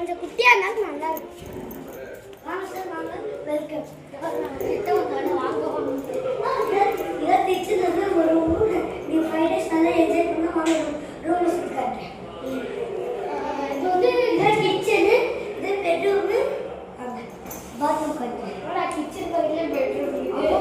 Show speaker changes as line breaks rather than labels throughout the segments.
கொஞ்சம் குட்டியாக இருந்தாலும் நல்லா இருக்கும். வாங்க சார் வாங்க, வெல்கம். கிட்ட வந்து வாங்க இதை தைச்சது ஒரு ரூம். நீ 5 days நல்லா என்ஜாய் பண்ண வாங்க ரூம் சுற்றி காட்டுறேன். இது வந்து இதான் கிச்சனு, இது பெட்ரூமு, பாத்ரூம் காட்டுறேன். கிச்சன் பக்கத்துல பெட்ரூம் வச்சுருக்கோம்.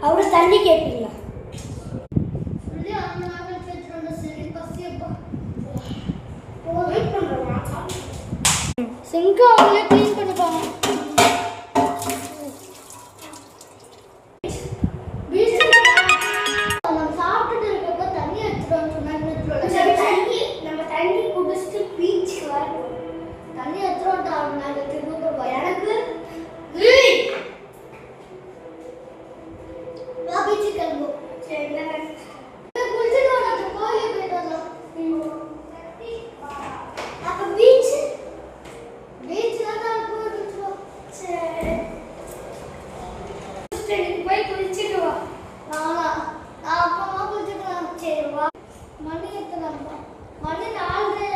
அவ்வளோ தண்ணி கேட்பீங்களா? சிங்க் அவங்களே க்ளீன் பண்ணிப்பாங்க. சாப்பிட்டுட்டு இருக்கப்ப தண்ணி எடுத்துட்டு நம்ம தண்ணி குடிச்சிட்டு பீச்சுக்கு வரணும். தண்ணி எடுத்துட்டு நாங்கள் திரும்ப எனக்கு போய் குளிச்சுட்டு வா. அப்புறமா குளிச்சுக்கலாம். சரி வா. மணி எத்தனை? மணி 4.